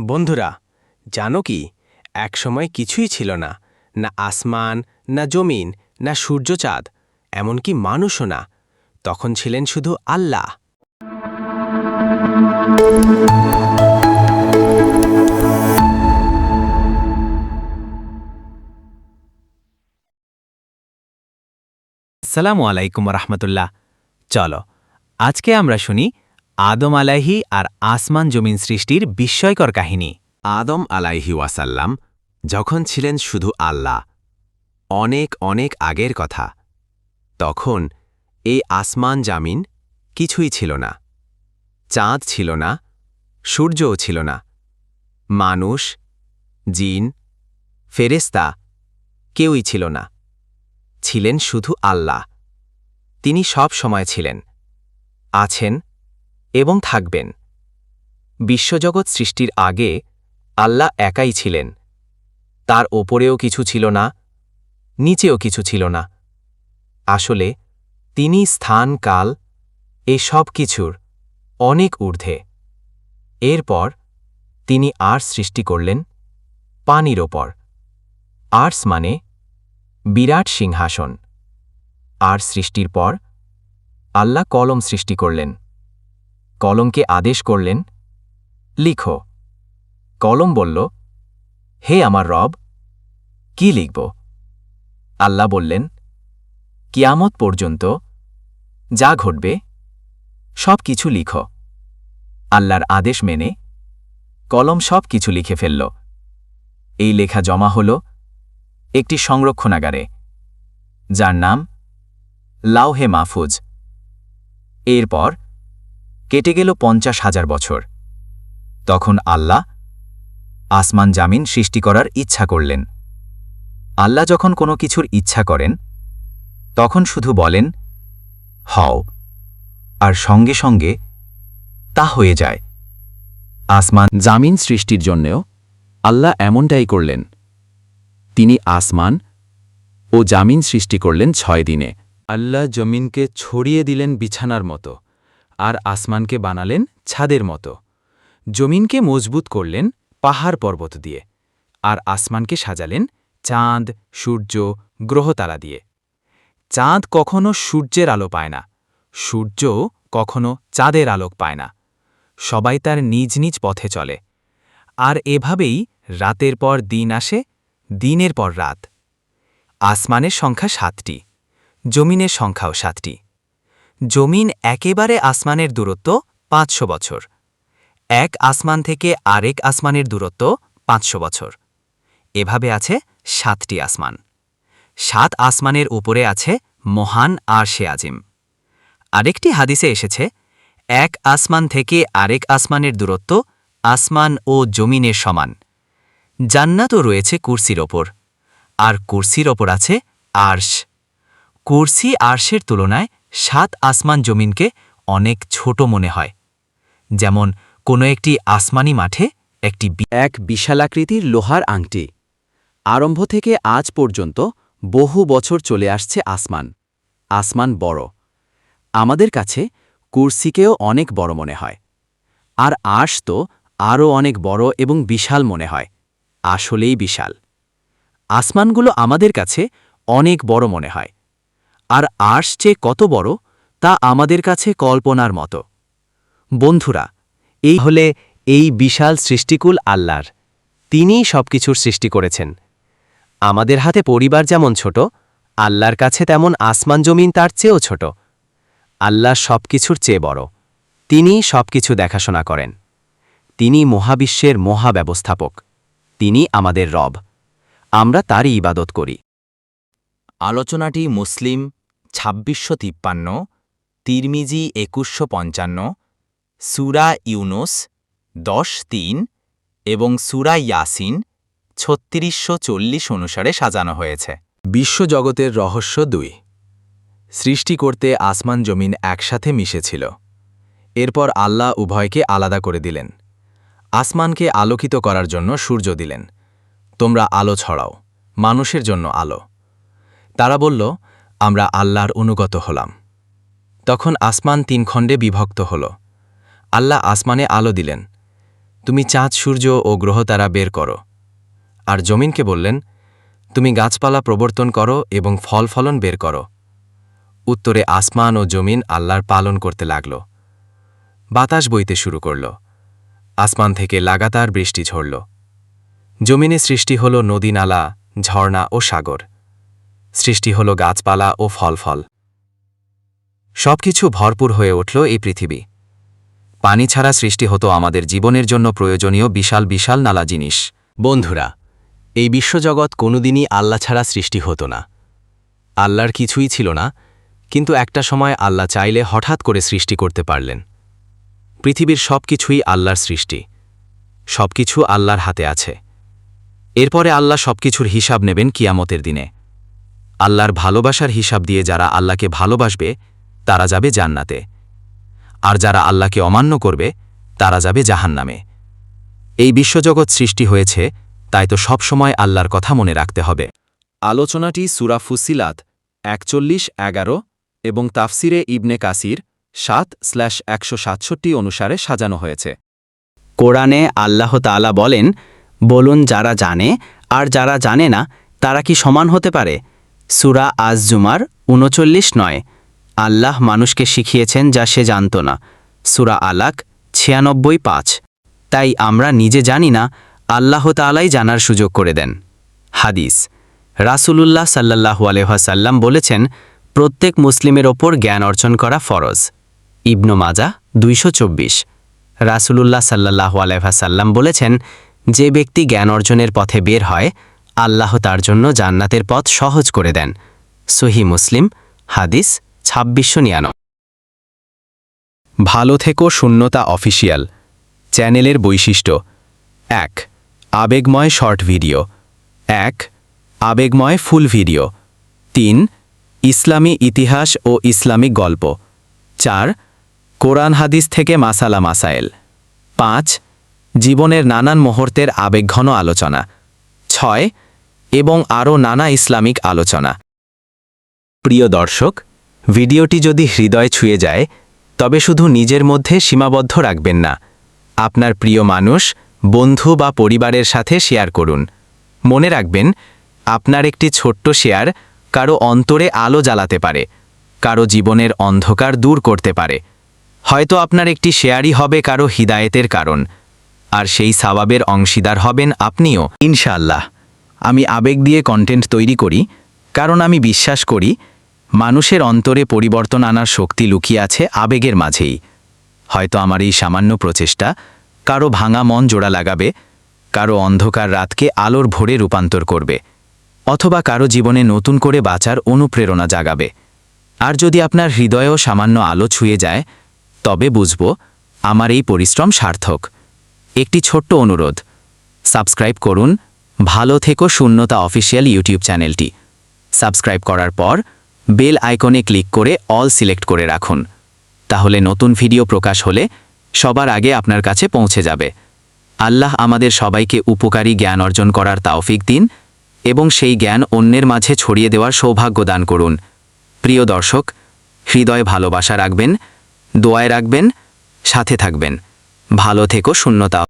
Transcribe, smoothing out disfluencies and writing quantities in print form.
বন্ধুরা, জানো কি, একসময় কিছুই ছিল না, না আসমান, না জমিন, না সূর্য চাঁদ, এমনকি মানুষও না। তখন ছিলেন শুধু আল্লাহ। আসসালামু আলাইকুম রহমতুল্লাহ। চলো আজকে আমরা শুনি আদম আলাইহি আর আসমান জমিন সৃষ্টির বিস্ময়কর কাহিনী। আদম আলাইহি ওয়াসাল্লাম যখন ছিলেন শুধু আল্লাহ, অনেক অনেক আগের কথা, তখন এই আসমান জামিন কিছুই ছিল না। চাঁদ ছিল না, সূর্যও ছিল না। মানুষ, জিন, ফেরেশতা কেউই ছিল না। ছিলেন শুধু আল্লাহ। তিনি সব সময় ছিলেন, আছেন এবং থাকবেন। বিশ্বজগৎ সৃষ্টির আগে আল্লাহ একাই ছিলেন। তার ওপরেও কিছু ছিল না, নিচেও কিছু ছিল না। আসলে তিনি স্থান কাল এ সব কিছুর অনেক ঊর্ধ্বে। এরপর তিনি আর্শ সৃষ্টি করলেন পানির ওপর। আর্শ মানে বিরাট সিংহাসন। আর সৃষ্টির পর আল্লাহ কলম সৃষ্টি করলেন। কলমকে আদেশ করলেন, লিখো। কলম বলল, হে আমার রব, কি লিখব? আল্লাহ বললেন, কিয়ামত পর্যন্ত যা ঘটবে সব কিছু লিখো। আল্লাহর আদেশ মেনে কলম সব কিছু লিখে ফেলল। এই লেখা জমা হল একটি সংরক্ষণাগারে, যার নাম লাওহে মাহফুজ। এরপর কেটে গেল 50,000 বছর। তখন আল্লাহ আসমান জামিন সৃষ্টি করার ইচ্ছা করলেন। আল্লাহ যখন কোনো কিছুর ইচ্ছা করেন, তখন শুধু বলেন, হও, আর সঙ্গে সঙ্গে তা হয়ে যায়। আসমান জামিন সৃষ্টির জন্যেও আল্লাহ এমনটাই করলেন। তিনি আসমান ও জামিন সৃষ্টি করলেন 6 দিনে। আল্লাহ জমিনকে ছড়িয়ে দিলেন বিছানার মতো, আর আসমানকে বানালেন ছাদের মতো। জমিনকে মজবুত করলেন পাহাড় পর্বত দিয়ে, আর আসমানকে সাজালেন চাঁদ, সূর্য, গ্রহতারা দিয়ে। চাঁদ কখনো সূর্যের আলো পায় না, সূর্য কখনো চাঁদের আলোক পায় না। সবাই তার নিজ নিজ পথে চলে। আর এভাবেই রাতের পর দিন আসে, দিনের পর রাত। আসমানের সংখ্যা 7টি, জমিনের সংখ্যাও 7টি। জমিন একেবারে আসমানের দূরত্ব 500 বছর। এক আসমান থেকে আরেক আসমানের দূরত্ব 500 বছর। এভাবে আছে 7টি আসমান। 7 আসমানের উপরে আছে মহান আরশে আজিম। আরেকটি হাদিসে এসেছে, এক আসমান থেকে আরেক আসমানের দূরত্ব আসমান ও জমিনের সমান। জান্নাতও রয়েছে কুরসির ওপর, আর কুরসির ওপর আছে আরশ। কুরসি আরশের তুলনায় 7 আসমান জমিনকে অনেক ছোট মনে হয়। যেমন কোনো একটি আসমানি মাঠে এক বিশালাকৃতির লোহার আংটি। আরম্ভ থেকে আজ পর্যন্ত বহু বছর চলে আসছে আসমান। আসমান বড়। আমাদের কাছে কুরসিকেও অনেক বড় মনে হয়। আর আরশ তো আরও অনেক বড় এবং বিশাল মনে হয়। আসলেই বিশাল। আসমানগুলো আমাদের কাছে অনেক বড় মনে হয়। আর আরশ যে কত বড় তা আমাদের কাছে কল্পনার মতো। বন্ধুরা, এই হলে এই বিশাল সৃষ্টিকুল আল্লাহর। তিনিই সবকিছুর সৃষ্টি করেছেন। আমাদের হাতে পরিবার যেমন ছোট, আল্লাহর কাছে তেমন আসমান জমিন তার চেয়েও ছোট। আল্লাহ সবকিছুর চেয়ে বড়। তিনিই সবকিছু দেখাশোনা করেন। তিনি মহাবিশ্বের মহাব্যবস্থাপক। তিনি আমাদের রব। আমরা তারই ইবাদত করি। আলোচনাটি মুসলিম 2653, তিরমিজি 2155, সূরা ইউনুস 10:3 এবং সূরা ইয়াসিন 3640 অনুসারে সাজানো হয়েছে। বিশ্বজগতের রহস্য 2। সৃষ্টি করতে আসমান জমিন একসাথে মিশেছিল। এরপর আল্লাহ উভয়কে আলাদা করে দিলেন। আসমানকে আলোকিত করার জন্য সূর্য দিলেন, তোমরা আলো ছড়াও, মানুষের জন্য আলো। তারা বলল, আমরা আল্লাহর অনুগত হলাম। তখন আসমান 3 খণ্ডে বিভক্ত হল। আল্লাহ আসমানে আলো দিলেন, তুমি চাঁদ সূর্য ও গ্রহতারা বের করো। আর জমিনকে বললেন, তুমি গাছপালা প্রবর্তন করো এবং ফল ফলন বের করো। উত্তরে আসমান ও জমিন আল্লাহর পালন করতে লাগল। বাতাস বইতে শুরু করল। আসমান থেকে লাগাতার বৃষ্টি ঝরল। জমিনে সৃষ্টি হল নদী নালা, ঝর্ণা ও সাগর। সৃষ্টি হল গাছপালা ও ফল ফল। সবকিছু ভরপুর হয়ে উঠল এই পৃথিবী। পানি ছাড়া সৃষ্টি হতো আমাদের জীবনের জন্য প্রয়োজনীয় বিশাল বিশাল নালা জিনিস। বন্ধুরা, এই বিশ্বজগৎ কোনোদিনই আল্লাহ ছাড়া সৃষ্টি হতো না। আল্লাহর কিছুই ছিল না, কিন্তু একটা সময় আল্লাহ চাইলে হঠাৎ করে সৃষ্টি করতে পারলেন। পৃথিবীর সবকিছুই আল্লাহর সৃষ্টি। সবকিছু আল্লাহর হাতে আছে। এরপরে আল্লাহ সবকিছুর হিসাব নেবেন কিয়ামতের দিনে। আল্লাহর ভালোবাসার হিসাব দিয়ে যারা আল্লাহকে ভালোবাসবে তারা যাবে জান্নাতে, আর যারা আল্লাহকে অমান্য করবে তারা যাবে জাহান্নামে। এই বিশ্বজগৎ সৃষ্টি হয়েছে, তাই তো সবসময় আল্লাহর কথা মনে রাখতে হবে। আলোচনাটি সূরা ফুসিলাত 41-11 এবং তাফসিরে ইবনে কাসির 7/167 অনুসারে সাজানো হয়েছে। কোরআনে আল্লাহ তাআলা বলেন, বলুন যারা জানে আর যারা জানে না তারা কি সমান হতে পারে? সূরা আজ-জুমার 39-9। আল্লাহ মানুষকে শিখিয়েছেন যা সে জানত না। সূরা আলাক 96-5। তাই আমরা নিজে জানি না, আল্লাহ তাআলাই জানার সুযোগ করে দেন। হাদিস, রাসূলুল্লাহ সাল্লাল্লাহু আলাইহি ওয়াসাল্লাম বলেছেন, প্রত্যেক মুসলিমের ওপর জ্ঞান অর্জন করা ফরজ। ইবনু মাজাহ 224। রাসূলুল্লাহ সাল্লাল্লাহু আলাইহি ওয়াসাল্লাম বলেছেন, যে ব্যক্তি জ্ঞান অর্জনের পথে বের হয়, আল্লাহ তার জন্য জান্নাতের পথ সহজ করে দেন। সহিহ মুসলিম, হাদিস 2699। ভালো থেকো শূন্যতা অফিসিয়াল চ্যানেলের বৈশিষ্ট্য: 1. আবেগময় শর্ট ভিডিও। 1. আবেগময় ফুল ভিডিও। 3. ইসলামী ইতিহাস ও ইসলামিক গল্প। 4. কোরআন হাদিস থেকে মাসালা মাসায়েল। 5. জীবনের নানান মুহূর্তের আবেগঘন আলোচনা। 6. এবং আরও নানা ইসলামিক আলোচনা। প্রিয় দর্শক, ভিডিওটি যদি হৃদয় ছুঁয়ে যায় তবে শুধু নিজের মধ্যে সীমাবদ্ধ রাখবেন না, আপনার প্রিয় মানুষ, বন্ধু বা পরিবারের সাথে শেয়ার করুন। মনে রাখবেন, আপনার একটি ছোট্ট শেয়ার কারো অন্তরে আলো জ্বালাতে পারে, কারো জীবনের অন্ধকার দূর করতে পারে। হয়তো আপনার একটি শেয়ারই হবে কারো হিদায়েতের কারণ, আর সেই সওয়াবের অংশীদার হবেন আপনিও ইনশাআল্লাহ। আমি আবেগ দিয়ে কন্টেন্ট তৈরি করি, কারণ আমি বিশ্বাস করি মানুষের অন্তরে পরিবর্তন আনার শক্তি লুকিয়ে আছে আবেগের মাঝেই। হয়তো আমার এই সামান্য প্রচেষ্টা কারো ভাঙা মন জোড়া লাগাবে, কারো অন্ধকার রাতকে আলোর ভোরে রূপান্তর করবে, অথবা কারো জীবনে নতুন করে বাঁচার অনুপ্রেরণা জাগাবে। আর যদি আপনার হৃদয়েও সামান্য আলো ছুঁয়ে যায়, তবে বুঝব আমার এই পরিশ্রম সার্থক। একটি ছোট্ট অনুরোধ, সাবস্ক্রাইব করুন ভালো থেকো শূন্যতা অফিসিয়াল ইউটিউব চ্যানেলটি। সাবস্ক্রাইব করার পর বেল আইকনে ক্লিক করে অল সিলেক্ট করে রাখুন, তাহলে নতুন ভিডিও প্রকাশ হলে সবার আগে আপনার কাছে পৌঁছে যাবে। আল্লাহ আমাদের সবাইকে উপকারী জ্ঞান অর্জন করার তাওফিক দিন এবং সেই জ্ঞান অন্যের মাঝে ছড়িয়ে দেওয়ার সৌভাগ্য দান করুন। প্রিয় দর্শক, হৃদয়ে ভালোবাসা রাখবেন, দোয়ায় রাখবেন, সাথে থাকবেন। ভালো থেকো শূন্যতা।